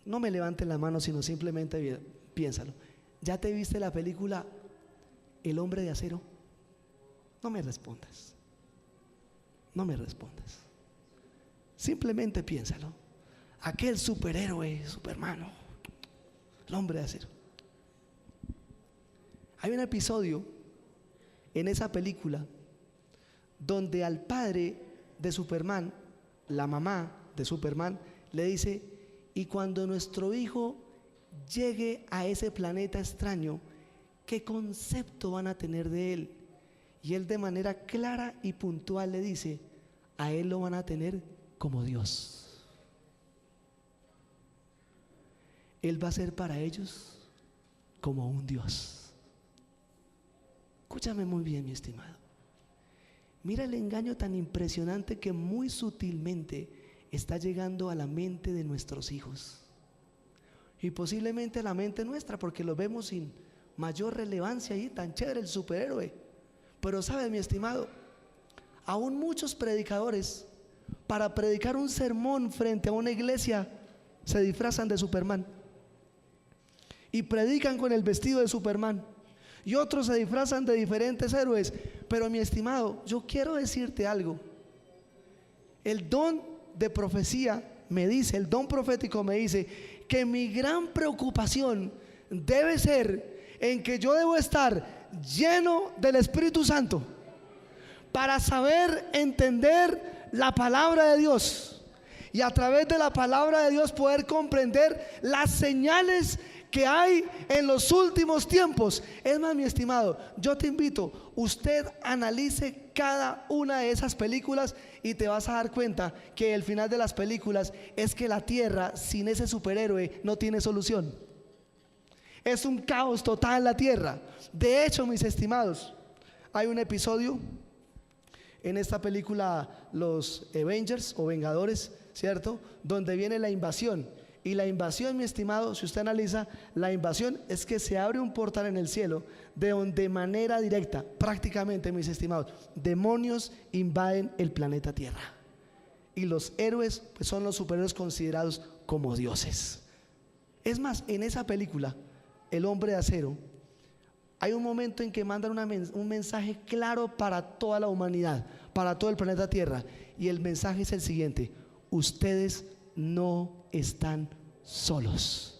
no me levanten la mano, sino simplemente piénsalo. ¿Ya te viste la película El Hombre de Acero? No me respondas. No me respondas. Simplemente piénsalo. Aquel superhéroe, Superman, el Hombre de Acero. Hay un episodio en esa película donde al padre de Superman, la mamá de Superman, le dice: y cuando nuestro hijo llegue a ese planeta extraño, ¿qué concepto van a tener de él? Y él de manera clara y puntual le dice: a él lo van a tener como Dios. Él va a ser para ellos como un Dios. Escúchame muy bien, mi estimado. Mira el engaño tan impresionante que muy sutilmente está llegando a la mente de nuestros hijos y posiblemente a la mente nuestra, porque lo vemos sin mayor relevancia ahí, tan chévere el superhéroe. Pero sabes, mi estimado, aún muchos predicadores, para predicar un sermón frente a una iglesia, se disfrazan de Superman y predican con el vestido de Superman, y otros se disfrazan de diferentes héroes. Pero mi estimado, yo quiero decirte algo: el don de profecía me dice, el don profético me dice que mi gran preocupación debe ser en que yo debo estar lleno del Espíritu Santo para saber entender la palabra de Dios, y a través de la palabra de Dios poder comprender las señales que hay en los últimos tiempos. Es más, mi estimado, yo te invito, usted analice cada una de esas películas y te vas a dar cuenta que el final de las películas es que la tierra sin ese superhéroe no tiene solución. Es un caos total en la tierra. De hecho, mis estimados, hay un episodio en esta película, los Avengers o Vengadores, ¿cierto?, donde viene la invasión. Y la invasión, mi estimado, si usted analiza, la invasión es que se abre un portal en el cielo de donde de manera directa, prácticamente, mis estimados, demonios invaden el planeta Tierra. Y los héroes pues, son los superhéroes considerados como dioses. Es más, en esa película, El Hombre de Acero, hay un momento en que mandan un mensaje claro para toda la humanidad, para todo el planeta Tierra. Y el mensaje es el siguiente: ustedes no están solos.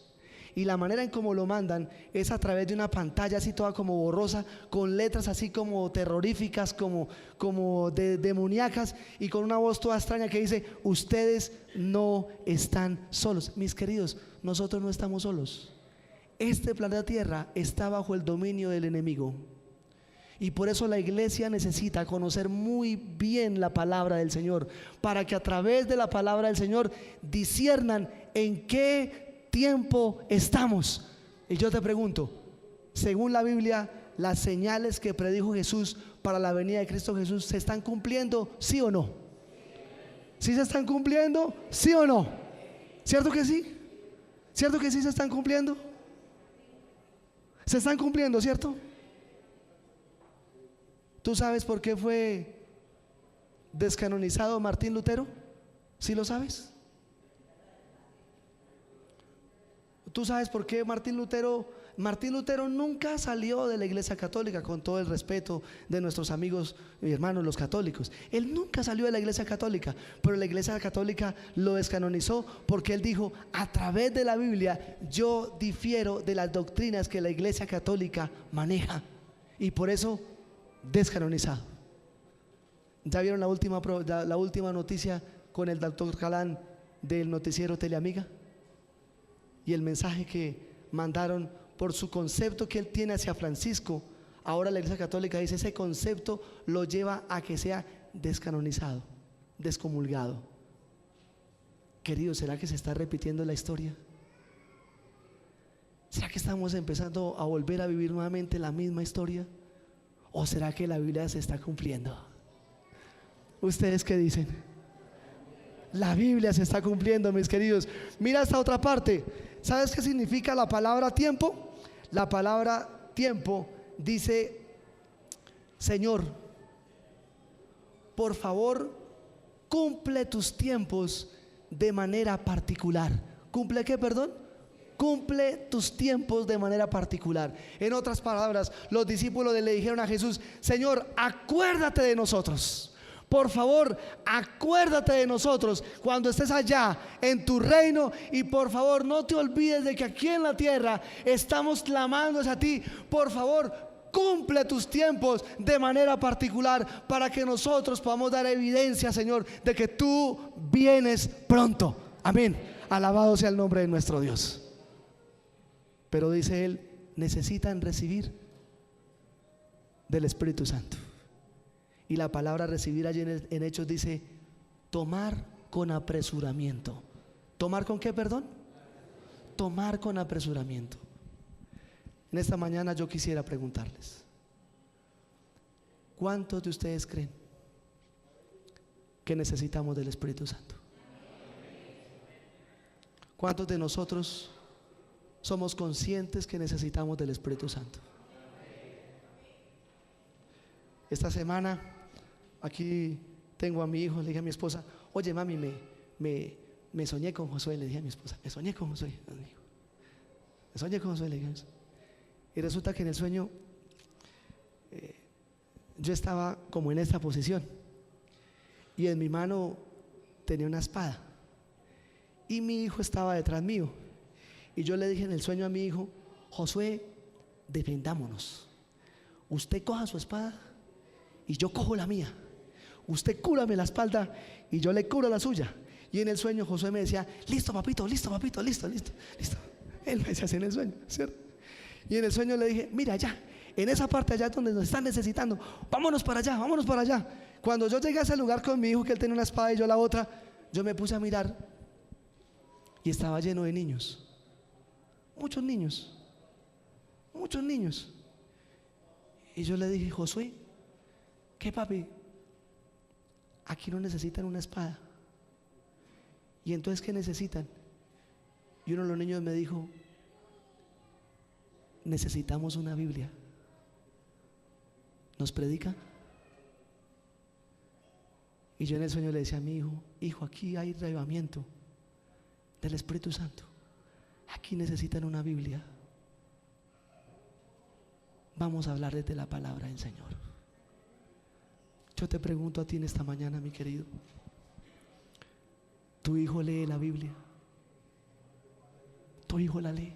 Y la manera en cómo lo mandan es a través de una pantalla así toda como borrosa, con letras así como terroríficas, como demoníacas, y con una voz toda extraña que dice: ustedes no están solos. Mis queridos, nosotros no estamos solos. Este planeta Tierra está bajo el dominio del enemigo. Y por eso la iglesia necesita conocer muy bien la palabra del Señor, para que a través de la palabra del Señor disciernan en qué tiempo estamos. Y yo te pregunto, según la Biblia, las señales que predijo Jesús para la venida de Cristo Jesús, ¿se están cumpliendo, sí o no? ¿Sí se están cumpliendo, sí o no? ¿Cierto que sí? ¿Cierto que sí se están cumpliendo? Se están cumpliendo, ¿cierto? ¿Tú sabes por qué fue descanonizado Martín Lutero? ¿Sí lo sabes? ¿Tú sabes por qué Martín Lutero nunca salió de la Iglesia Católica, con todo el respeto de nuestros amigos y hermanos los católicos? Él nunca salió de la Iglesia Católica, pero la Iglesia Católica lo descanonizó porque él dijo: a través de la Biblia yo difiero de las doctrinas que la Iglesia Católica maneja, y por eso descanonizado. ¿Ya vieron la última noticia con el doctor Calán del noticiero Teleamiga? Y el mensaje que mandaron por su concepto que él tiene hacia Francisco. Ahora la Iglesia Católica dice: ese concepto lo lleva a que sea descanonizado, descomulgado. Queridos, ¿será que se está repitiendo la historia? ¿Será que estamos empezando a volver a vivir nuevamente la misma historia? ¿O será que la Biblia se está cumpliendo? ¿Ustedes qué dicen? La Biblia se está cumpliendo, mis queridos. Mira esta otra parte. ¿Sabes qué significa la palabra tiempo? La palabra tiempo dice: Señor, por favor, cumple tus tiempos de manera particular. ¿Cumple qué, perdón? Cumple tus tiempos de manera particular. En otras palabras, los discípulos le dijeron a Jesús: Señor, acuérdate de nosotros. Por favor, acuérdate de nosotros cuando estés allá en tu reino, y por favor no te olvides de que aquí en la tierra estamos clamando a ti. Por favor, cumple tus tiempos de manera particular para que nosotros podamos dar evidencia, Señor, de que tú vienes pronto. Amén. Alabado sea el nombre de nuestro Dios. Pero dice él: necesitan recibir del Espíritu Santo. Y la palabra recibir allí en Hechos dice: tomar con apresuramiento. ¿Tomar con qué, perdón? Tomar con apresuramiento. En esta mañana yo quisiera preguntarles: ¿cuántos de ustedes creen que necesitamos del Espíritu Santo? ¿Cuántos de nosotros somos conscientes que necesitamos del Espíritu Santo? Esta semana aquí tengo a mi hijo, le dije a mi esposa: oye mami, me soñé con Josué. Le dije a mi esposa: me soñé con Josué. Me soñé con Josué, le dije. Y resulta que en el sueño yo estaba como en esta posición, y en mi mano tenía una espada, y mi hijo estaba detrás mío. Y yo le dije en el sueño a mi hijo: Josué, defendámonos. Usted coja su espada y yo cojo la mía. Usted cúrame la espalda y yo le cubro la suya. Y en el sueño Josué me decía: listo papito, listo papito, listo. Él me decía así en el sueño, ¿cierto? Y en el sueño le dije: mira allá, en esa parte allá donde nos están necesitando, vámonos para allá, vámonos para allá. Cuando yo llegué a ese lugar con mi hijo, que él tenía una espada y yo la otra, yo me puse a mirar y estaba lleno de niños. Muchos niños. Y yo le dije: Josué, ¿qué, papi? Aquí no necesitan una espada. ¿Y entonces qué necesitan? Y uno de los niños me dijo: necesitamos una Biblia. ¿Nos predica? Y yo en el sueño le decía a mi hijo: hijo, aquí hay avivamiento del Espíritu Santo. Aquí necesitan una Biblia. Vamos a hablarles de la palabra del Señor. Yo te pregunto a ti en esta mañana, mi querido, ¿tu hijo lee la Biblia? ¿Tu hijo la lee?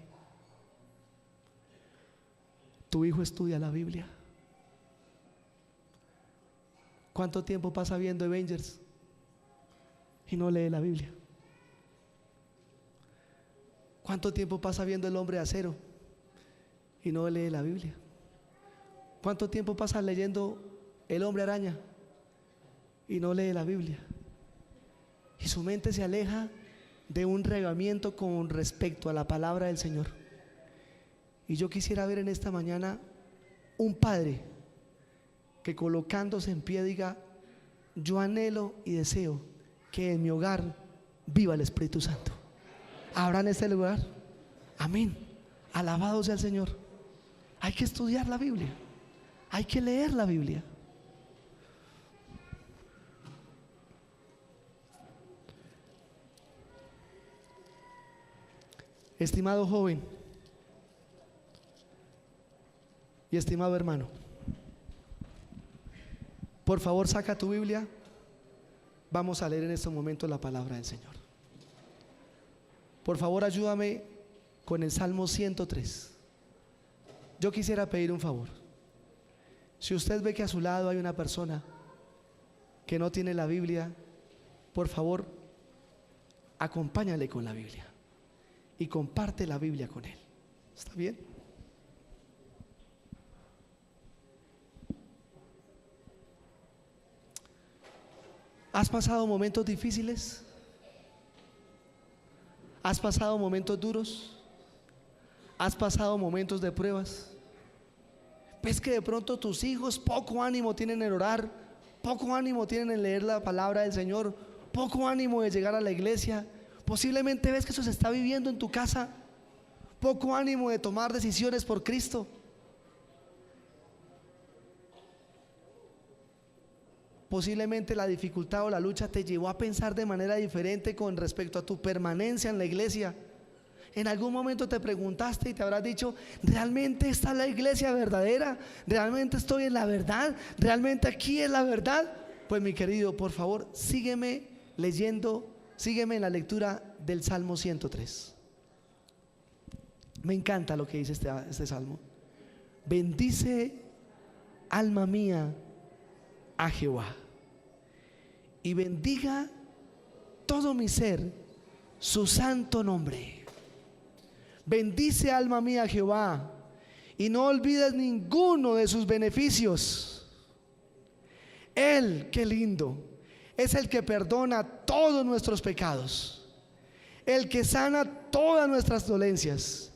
¿Tu hijo estudia la Biblia? ¿Cuánto tiempo pasa viendo Avengers y no lee la Biblia? ¿Cuánto tiempo pasa viendo El Hombre de Acero y no lee la Biblia? ¿Cuánto tiempo pasa leyendo El Hombre Araña y no lee la Biblia? Y su mente se aleja de un avivamiento con respecto a la palabra del Señor. Y yo quisiera ver en esta mañana un padre que, colocándose en pie, diga: yo anhelo y deseo que en mi hogar viva el Espíritu Santo. ¿Habrá en este lugar? Amén. Alabado sea el Señor. Hay que estudiar la Biblia, hay que leer la Biblia. Estimado joven y estimado hermano, por favor, saca tu Biblia. Vamos a leer en estos momentos la palabra del Señor. Por favor, ayúdame con el Salmo 103. Yo quisiera pedir un favor. Si usted ve que a su lado hay una persona que no tiene la Biblia, por favor, acompáñale con la Biblia y comparte la Biblia con él. ¿Está bien? ¿Has pasado momentos difíciles? ¿Has pasado momentos duros? ¿Has pasado momentos de pruebas? ¿Ves que de pronto tus hijos poco ánimo tienen en orar, poco ánimo tienen en leer la palabra del Señor, poco ánimo de llegar a la iglesia? Posiblemente ves que eso se está viviendo en tu casa, poco ánimo de tomar decisiones por Cristo. Posiblemente la dificultad o la lucha te llevó a pensar de manera diferente con respecto a tu permanencia en la iglesia. En algún momento te preguntaste y te habrás dicho: ¿realmente está la iglesia verdadera? ¿Realmente estoy en la verdad? ¿Realmente aquí es la verdad? Pues mi querido, por favor, sígueme leyendo, sígueme en la lectura del Salmo 103. Me encanta lo que dice este salmo. Bendice, alma mía, a Jehová, y bendiga todo mi ser su santo nombre. Bendice, alma mía, a Jehová, y no olvides ninguno de sus beneficios. Él, qué lindo, es el que perdona todos nuestros pecados, el que sana todas nuestras dolencias,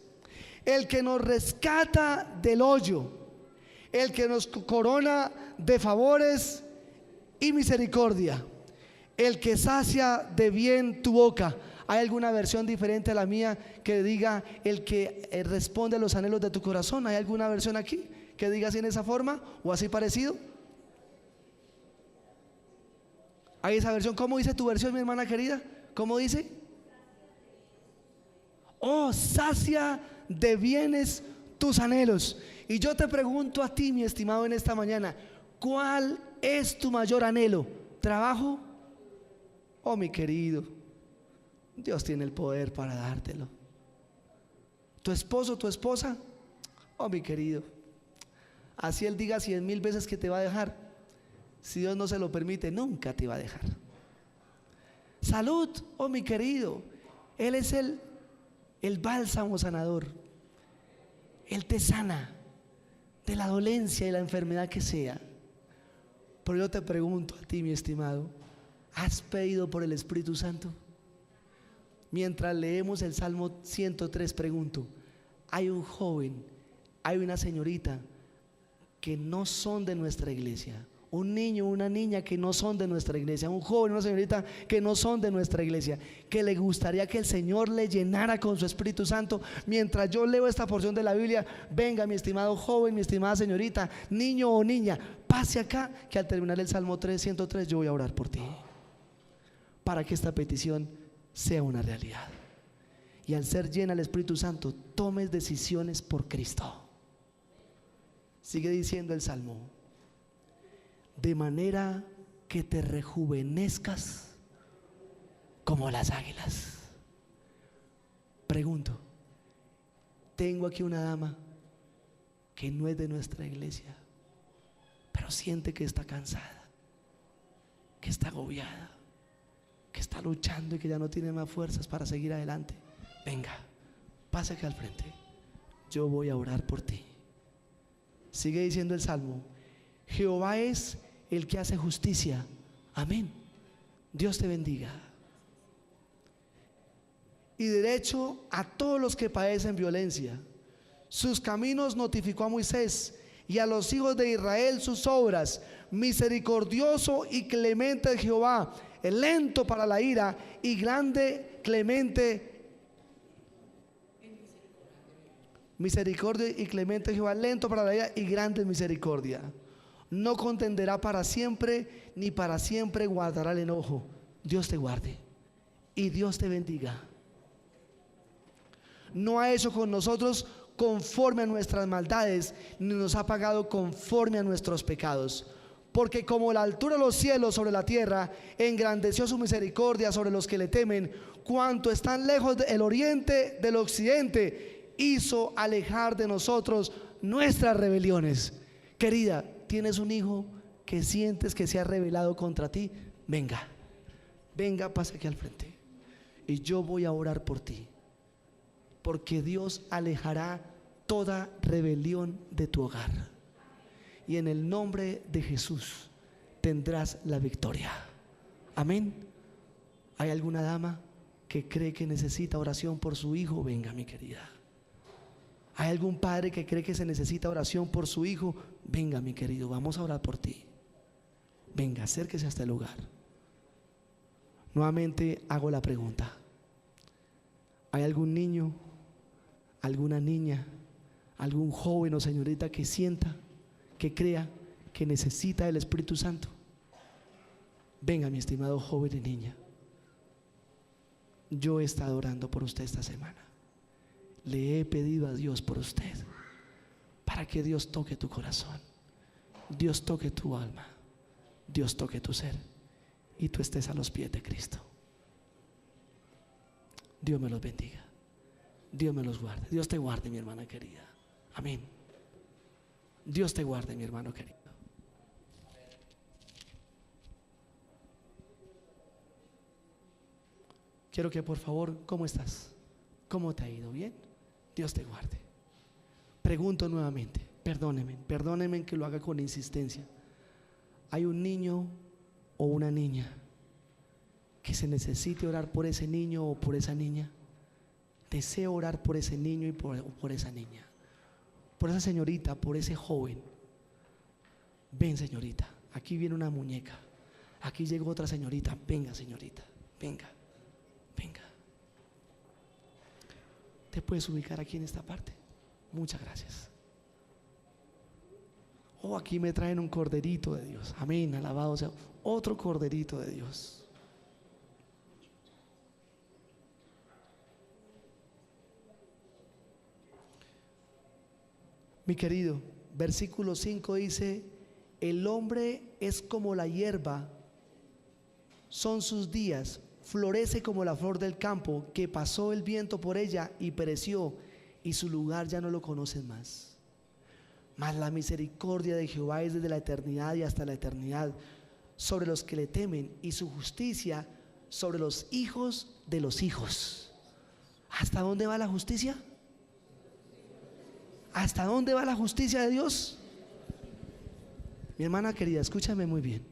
el que nos rescata del hoyo, el que nos corona de favores y misericordia, el que sacia de bien tu boca. ¿Hay alguna versión diferente a la mía que diga el que responde a los anhelos de tu corazón? ¿Hay alguna versión aquí que diga así, en esa forma o así parecido? ¿Hay esa versión? ¿Cómo dice tu versión, mi hermana querida? ¿Cómo dice? Oh, sacia de bienes tus anhelos. Y yo te pregunto a ti, mi estimado, en esta mañana, ¿cuál es tu mayor anhelo? ¿Trabajo? Oh, mi querido, Dios tiene el poder para dártelo. ¿Tu esposo, tu esposa? Oh, mi querido, así él diga 100,000 veces que te va a dejar, si Dios no se lo permite, nunca te va a dejar. Salud, oh mi querido, Él es el bálsamo sanador. Él te sana de la dolencia y la enfermedad que sea. Pero yo te pregunto a ti, mi estimado, ¿has pedido por el Espíritu Santo? Mientras leemos el Salmo 103, pregunto: hay un joven, hay una señorita que no son de nuestra iglesia, un niño, una niña que no son de nuestra iglesia, un joven, una señorita que no son de nuestra iglesia, que le gustaría que el Señor le llenara con su Espíritu Santo? Mientras yo leo esta porción de la Biblia, venga, mi estimado joven, mi estimada señorita, niño o niña, pase acá, que al terminar el Salmo 103 yo voy a orar por ti, para que esta petición sea una realidad. Y al ser llena del Espíritu Santo, tomes decisiones por Cristo. Sigue diciendo el Salmo: de manera que te rejuvenezcas como las águilas. Pregunto, tengo aquí una dama que no es de nuestra iglesia, pero siente que está cansada, que está agobiada, que está luchando y que ya no tiene más fuerzas para seguir adelante. Venga, pase aquí al frente, yo voy a orar por ti. Sigue diciendo el Salmo: Jehová es el que hace justicia. Amén. Dios te bendiga. Y derecho a todos los que padecen violencia. Sus caminos notificó a Moisés, y a los hijos de Israel sus obras. Misericordioso y clemente es Jehová, lento para la ira y grande, clemente. Misericordia y clemente Jehová, lento para la ira y grande misericordia. No contenderá para siempre, ni para siempre guardará el enojo. Dios te guarde y Dios te bendiga. No ha hecho con nosotros conforme a nuestras maldades, ni nos ha pagado conforme a nuestros pecados. Porque como la altura de los cielos sobre la tierra, engrandeció su misericordia sobre los que le temen. Cuanto están lejos el oriente del occidente, hizo alejar de nosotros nuestras rebeliones. Querida, ¿tienes un hijo que sientes que se ha rebelado contra ti? Venga, venga, pase aquí al frente y yo voy a orar por ti, porque Dios alejará toda rebelión de tu hogar, y en el nombre de Jesús tendrás la victoria. Amén. ¿Hay alguna dama que cree que necesita oración por su hijo? Venga, mi querida. ¿Hay algún padre que cree que se necesita oración por su hijo? Venga, mi querido, vamos a orar por ti. Venga, acérquese a este lugar. Nuevamente hago la pregunta: ¿hay algún niño, alguna niña, algún joven o señorita que sienta, que crea que necesita el Espíritu Santo? Venga, mi estimado joven y niña, yo he estado orando por usted esta semana. Le he pedido a Dios por usted, para que Dios toque tu corazón, Dios toque tu alma, Dios toque tu ser, y tú estés a los pies de Cristo. Dios me los bendiga, Dios me los guarde. Dios te guarde, mi hermana querida. Amén. Dios te guarde, mi hermano querido. Quiero que por favor, ¿cómo estás? ¿Cómo te ha ido? ¿Bien? Dios te guarde. Pregunto nuevamente, perdóneme que lo haga con insistencia. ¿Hay un niño o una niña que se necesite orar por ese niño o por esa niña? Deseo orar por ese niño y por esa niña, por esa señorita, por ese joven. Ven, señorita, aquí viene una muñeca, aquí llegó otra señorita. Venga, señorita, venga, venga. ¿Te puedes ubicar aquí en esta parte? Muchas gracias. Oh, aquí me traen un corderito de Dios. Amén, alabado sea. Otro corderito de Dios. Mi querido, versículo 5 dice: el hombre es como la hierba, son sus días, florece como la flor del campo, que pasó el viento por ella y pereció, y su lugar ya no lo conocen más. Mas la misericordia de Jehová es desde la eternidad y hasta la eternidad sobre los que le temen, y su justicia sobre los hijos de los hijos. ¿Hasta dónde va la justicia? ¿Hasta dónde va la justicia de Dios? Mi hermana querida, escúchame muy bien.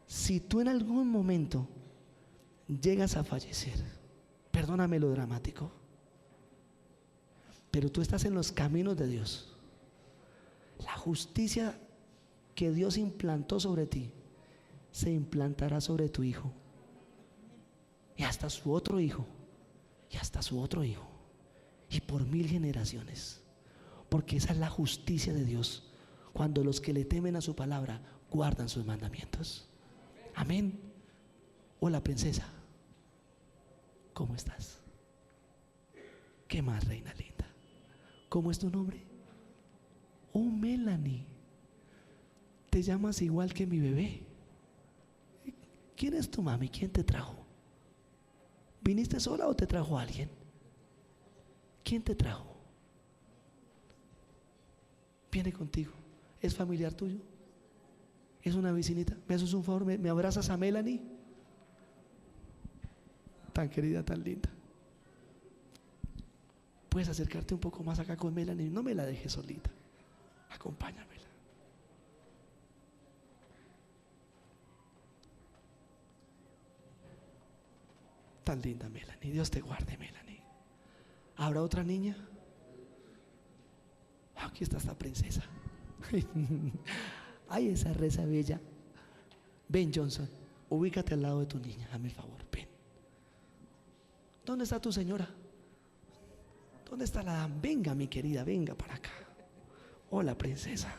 Si tú en algún momento llegas a fallecer, perdóname lo dramático, pero tú estás en los caminos de Dios, la justicia que Dios implantó sobre ti se implantará sobre tu hijo y hasta su otro hijo y hasta su otro hijo y por 1000 generaciones, porque esa es la justicia de Dios cuando los que le temen a su palabra guardan sus mandamientos. Amén. Hola, princesa, ¿cómo estás? ¿Qué más, reina linda? ¿Cómo es tu nombre? Oh, Melanie, te llamas igual que mi bebé. ¿Quién es tu mami? ¿Quién te trajo? ¿Viniste sola o te trajo alguien? ¿Quién te trajo? Viene contigo. ¿Es familiar tuyo? ¿Es una vecinita? ¿Me haces un favor? ¿Me abrazas a Melanie? Tan querida, tan linda. Puedes acercarte un poco más acá con Melanie. No me la dejes solita. Acompáñamela. Tan linda Melanie. Dios te guarde, Melanie. ¿Habrá otra niña? Aquí está esta princesa. Ay, esa reza bella. Ven, Johnson, ubícate al lado de tu niña, hazme el favor, ven. ¿Dónde está tu señora? ¿Dónde está la dama? Venga, mi querida, venga para acá. Hola, princesa.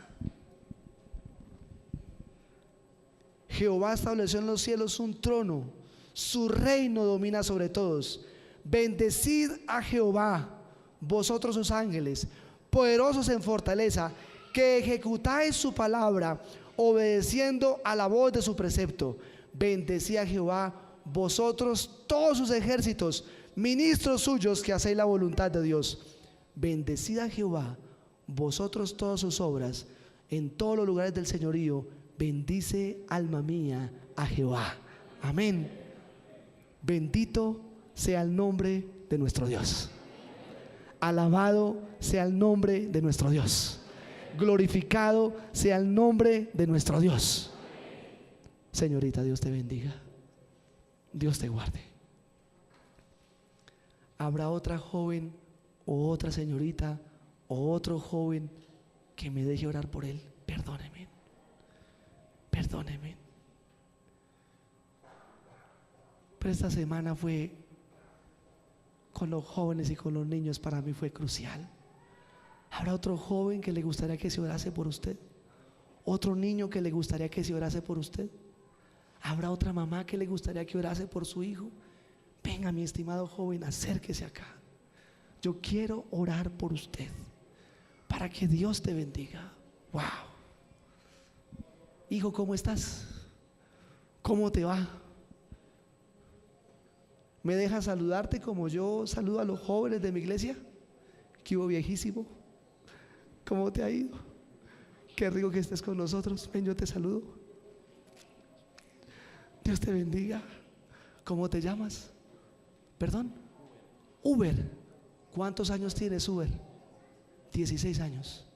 Jehová estableció en los cielos un trono, su reino domina sobre todos. Bendecid a Jehová, vosotros sus ángeles, poderosos en fortaleza, que ejecutáis su palabra, obedeciendo a la voz de su precepto. Bendecid a Jehová, vosotros todos sus ejércitos, ministros suyos que hacéis la voluntad de Dios. Bendecid a Jehová, vosotros todas sus obras, en todos los lugares del señorío. Bendice, alma mía, a Jehová. Amén. Bendito sea el nombre de nuestro Dios. Alabado sea el nombre de nuestro Dios. Glorificado sea el nombre de nuestro Dios. Señorita, Dios te bendiga. Dios te guarde. ¿Habrá otra joven o otra señorita o otro joven que me deje orar por él? Perdóneme. Perdóneme. Pero esta semana fue con los jóvenes y con los niños, para mí fue crucial. ¿Habrá otro joven que le gustaría que se orase por usted? ¿Otro niño que le gustaría que se orase por usted? ¿Habrá otra mamá que le gustaría que orase por su hijo? Venga, mi estimado joven, acérquese acá. Yo quiero orar por usted para que Dios te bendiga. Wow. Hijo, ¿cómo estás? ¿Cómo te va? ¿Me dejas saludarte como yo saludo a los jóvenes de mi iglesia? ¿Qué hubo, viejísimo? ¿Cómo te ha ido? Qué rico que estés con nosotros. Ven, yo te saludo. Dios te bendiga. ¿Cómo te llamas? ¿Perdón? Uber. ¿Cuántos años tienes, Uber? 16 años.